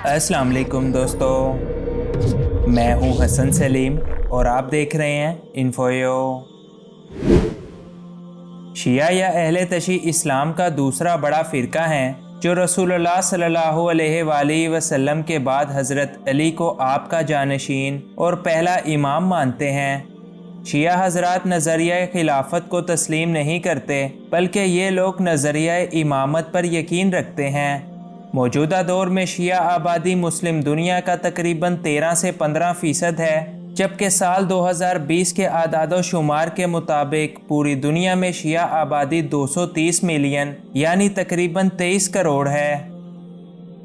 अस्सलाम वालेकुम दोस्तों, मैं हूं हसन सलीम और आप देख रहे हैं इन्फोयो। शिया या अहले तशी इस्लाम का दूसरा बड़ा फ़िरका है जो रसूलुल्लाह सल्लल्लाहु अलैहि वसल्लम के बाद हज़रत अली को आपका जानशीन और पहला इमाम मानते हैं। शिया हज़रात नज़रिया खिलाफत को तस्लीम नहीं करते, बल्कि ये लोग नज़रिया इमामत पर यकीन रखते हैं। मौजूदा दौर में शिया आबादी मुस्लिम दुनिया का तकरीबन 13 से 15% है, जबकि साल 2020 के आदादो शुमार के मुताबिक पूरी दुनिया में शिया आबादी 230 मिलियन यानी तकरीबन 23 करोड़ है।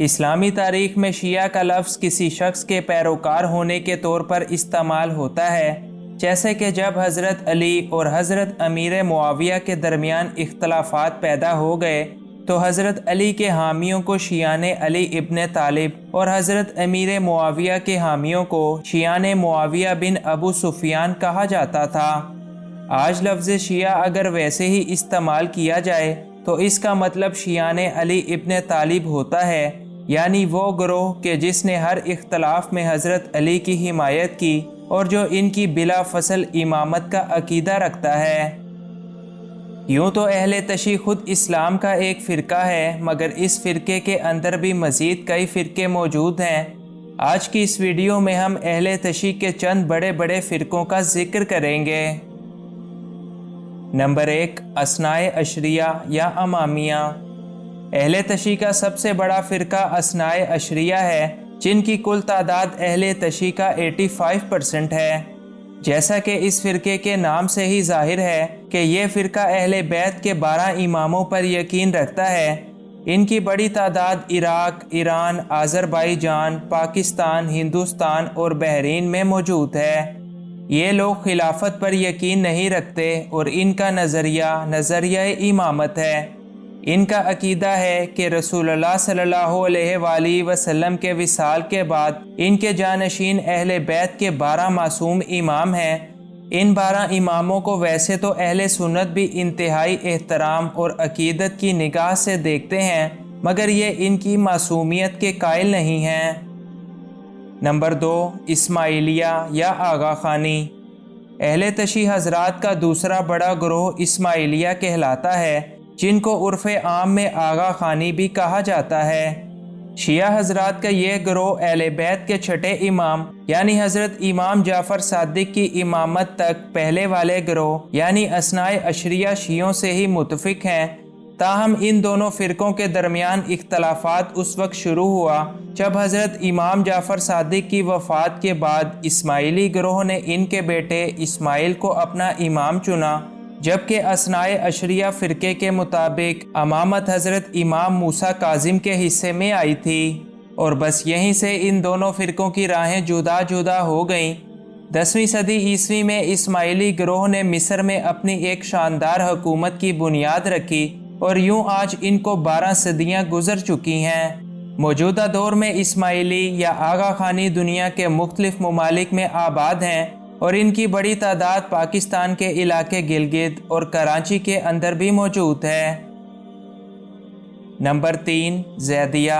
इस्लामी तारीख में शिया का लफ्ज़ किसी शख्स के पैरोकार होने के तौर पर इस्तेमाल होता है, जैसे कि जब हज़रत अली और हज़रत अमीर मुआविया के दरमियान इख्तलाफात पैदा हो गए तो हज़रत अली के हामियों को शियाने अली इब्न तालिब और हज़रत अमीर मुआविया के हामियों को शियाने मुआविया बिन अबू सुफियान कहा जाता था। आज लफ्ज़ शिया अगर वैसे ही इस्तेमाल किया जाए तो इसका मतलब शियाने अली इब्न तालिब होता है, यानी वो गिरोह के जिसने हर इख्तलाफ में हज़रत अली की हिमायत की और जो इनकी बिला फसल इमामत का अकीदा रखता है। यूँ तो अहले तशी खुद इस्लाम का एक फ़िरका है, मगर इस फ़िरके के अंदर भी मज़ीद कई फ़िरके मौजूद हैं। आज की इस वीडियो में हम अहले तशी के चंद बड़े बड़े फ़िरकों का जिक्र करेंगे। नंबर 1, असनाए अशरिया या अमामिया। अहले तशी का सबसे बड़ा फ़िरका असनाए अशरिया है, जिनकी कुल तादाद अहले तशी का 85% है। जैसा कि इस फ़िरके के नाम से ही ज़ाहिर है कि ये फ़िरका अहले बैत के 12 इमामों पर यकीन रखता है। इनकी बड़ी तादाद Iraq, Iran, Azerbaijan, Pakistan, Hindustan और बहरीन में मौजूद है। ये लोग खिलाफत पर यकीन नहीं रखते और इनका नज़रिया इमामत है। इनका अकीदा है कि रसूलुल्लाह सल्लल्लाहु अलैहि वसल्लम के विसाल के बाद इनके जानशीन अहले बैत के 12 मासूम इमाम हैं। इन 12 इमामों को वैसे तो अहले सुन्नत भी इंतहाई एहतराम और अकीदत की निगाह से देखते हैं, मगर ये इनकी मासूमियत के कायल नहीं हैं। नंबर 2, इस्माइलिया या आगा खानी। अहले तशी हज़रात का दूसरा बड़ा गिरोह इस्माइलिया कहलाता है, जिनको उर्फ़े आम में आगा खानी भी कहा जाता है। शिया हज़रात का यह गिरोह अहले बैत के छठे इमाम यानी हज़रत इमाम जाफ़र सादिक की इमामत तक पहले वाले गिरोह यानी असनाए अशरिया शियों से ही मुतफ़िक हैं। ताहम इन दोनों फ़िरकों के दरमियान इख्तलाफात उस वक्त शुरू हुआ जब हज़रत इमाम जाफ़र सादिक की वफ़ात के बाद इस्माइली गिरोह ने इनके बेटे इस्माइल को अपना इमाम चुना, जबकि असनाए अशरिया फ़िरके के मुताबिक अमामत हज़रत इमाम मूसा काजिम के हिस्से में आई थी और बस यहीं से इन दोनों फ़िरकों की राहें जुदा जुदा हो गईं। 10वीं सदी ईस्वी में इस्माइली गिरोह ने मिस्र में अपनी एक शानदार हुकूमत की बुनियाद रखी और यूँ आज इनको 12 सदियाँ गुजर चुकी हैं। मौजूदा दौर में इस्माइली या आगा खानी दुनिया के मुख्तलिफ ममालिक में आबाद हैं और इनकी बड़ी तादाद पाकिस्तान के इलाके गिलगित और कराची के अंदर भी मौजूद है। नंबर 3, ज़ैदिया।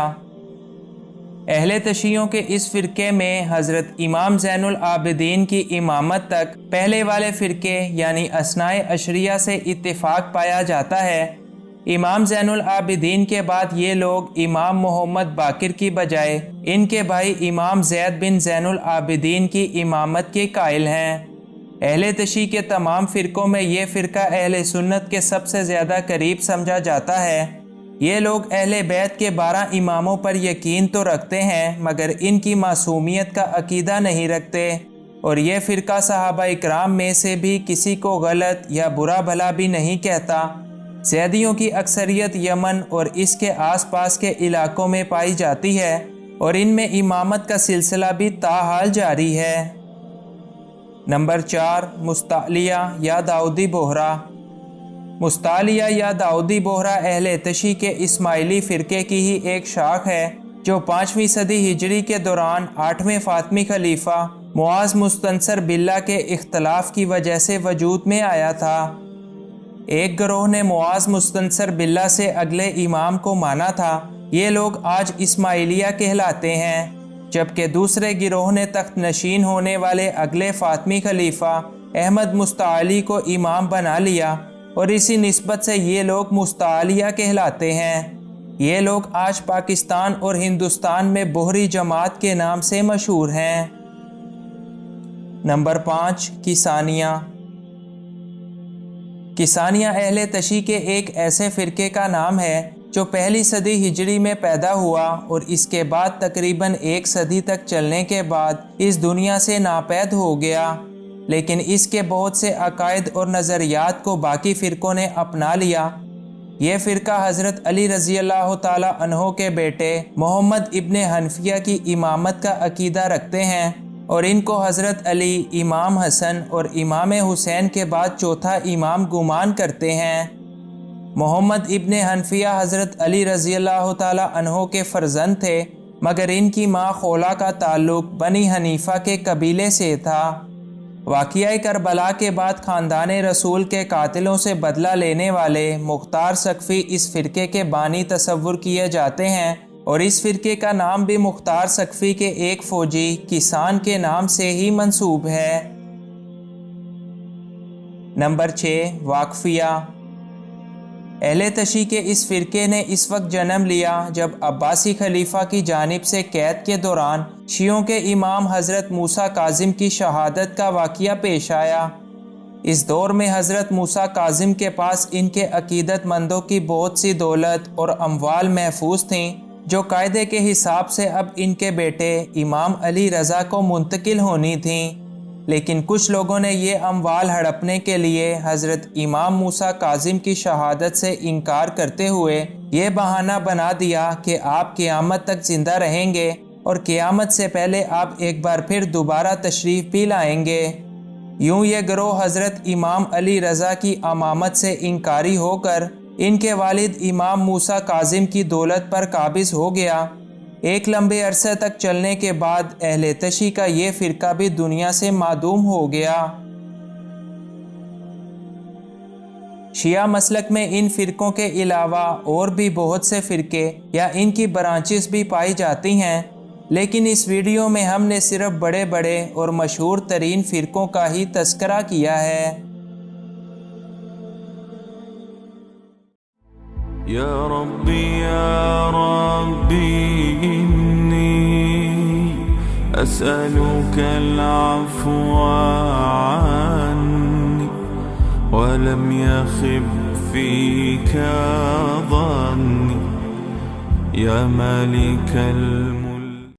अहले तशियों के इस फ़िरके में हज़रत इमाम ज़ैनुल आबिदीन की इमामत तक पहले वाले फ़िरके यानी असनाए अशरिया से इत्तिफ़ाक़ पाया जाता है। इमाम ज़ैनुल आबिदीन के बाद ये लोग इमाम मोहम्मद बाकिर की बजाय इनके भाई इमाम ज़ैद बिन ज़ैनुल आबिदीन की इमामत के कायल हैं। अहले तशी के तमाम फ़िरकों में ये फ़िरका अहले सुन्नत के सबसे ज़्यादा करीब समझा जाता है। ये लोग अहले बैत के 12 इमामों पर यकीन तो रखते हैं, मगर इनकी मासूमियत का अकीदा नहीं रखते और ये फ़िरका सहाबा इकराम में से भी किसी को गलत या बुरा भला भी नहीं कहता। ज़ैदियों की अक्सरियत यमन और इसके आसपास के इलाकों में पाई जाती है और इनमें इमामत का सिलसिला भी ताहाल जारी है। नंबर 4, मुस्तालिया या दाऊदी बोहरा। मुस्तालिया या दाऊदी बोहरा अहले तशी के इस्माइली फ़िरके की ही एक शाख है, जो 5वीं सदी हिजरी के दौरान 8वें फ़ातिमी खलीफा मुआज़ मुस्तनसर बिल्ला के इख्तलाफ की वजह से वजूद में आया था। एक गिरोह ने मुआज़ मुस्तनसर बिल्ला से अगले इमाम को माना था, یہ لوگ آج اسماعیلیہ کہلاتے ہیں، جبکہ دوسرے گروہ نے تخت نشین ہونے والے اگلے فاطمی خلیفہ احمد مستعلی کو امام بنا لیا اور اسی نسبت سے یہ لوگ مستعلیہ کہلاتے ہیں۔ یہ لوگ آج پاکستان اور ہندوستان میں بوہری جماعت کے نام سے مشہور ہیں۔ نمبر 5، کسانیہ۔ کسانیہ اہل تشیع کے ایک ایسے فرقے کا نام ہے جو پہلی صدی ہجری میں پیدا ہوا اور اس کے بعد تقریباً 1 صدی تک چلنے کے بعد اس دنیا سے ناپید ہو گیا، لیکن اس کے بہت سے عقائد اور نظریات کو باقی فرقوں نے اپنا لیا۔ یہ فرقہ حضرت علی رضی اللہ تعالی عنہ کے بیٹے محمد ابن حنفیہ کی امامت کا عقیدہ رکھتے ہیں اور ان کو حضرت علی، امام حسن اور امام حسین کے بعد چوتھا امام گمان کرتے ہیں۔ محمد ابن حنفیہ حضرت علی رضی اللہ تعالی عنہ کے فرزند تھے، مگر ان کی ماں خولا کا تعلق بنی حنیفہ کے قبیلے سے تھا۔ واقعہ کربلا کے بعد خاندان رسول کے قاتلوں سے بدلہ لینے والے مختار ثقفی اس فرقے کے بانی تصور کیے جاتے ہیں اور اس فرقے کا نام بھی مختار ثقفی کے ایک فوجی کسان کے نام سے ہی منسوب ہے۔ نمبر 6، واقفیہ۔ اہل تشیع کے اس فرقے نے اس وقت جنم لیا جب عباسی خلیفہ کی جانب سے قید کے دوران شیعوں کے امام حضرت موسیٰ کاظم کی شہادت کا واقعہ پیش آیا۔ اس دور میں حضرت موسیٰ کاظم کے پاس ان کے عقیدت مندوں کی بہت سی دولت اور اموال محفوظ تھیں، جو قاعدے کے حساب سے اب ان کے بیٹے امام علی رضا کو منتقل ہونی تھیں، لیکن کچھ لوگوں نے یہ اموال ہڑپنے کے لیے حضرت امام موسیٰ کاظم کی شہادت سے انکار کرتے ہوئے یہ بہانہ بنا دیا کہ آپ قیامت تک زندہ رہیں گے اور قیامت سے پہلے آپ ایک بار پھر دوبارہ تشریف بھی لائیں گے۔ یوں یہ گروہ حضرت امام علی رضا کی امامت سے انکاری ہو کر ان کے والد امام موسیٰ کاظم کی دولت پر قابض ہو گیا۔ ایک لمبے عرصے تک چلنے کے بعد اہل تشیع کا یہ فرقہ بھی دنیا سے معدوم ہو گیا۔ شیعہ مسلک میں ان فرقوں کے علاوہ اور بھی بہت سے فرقے یا ان کی برانچز بھی پائی جاتی ہیں، لیکن اس ویڈیو میں ہم نے صرف بڑے بڑے اور مشہور ترین فرقوں کا ہی تذکرہ کیا ہے۔ یا ربی أسألك العفو عني ولم يخب فيك ظني يا مالك الملك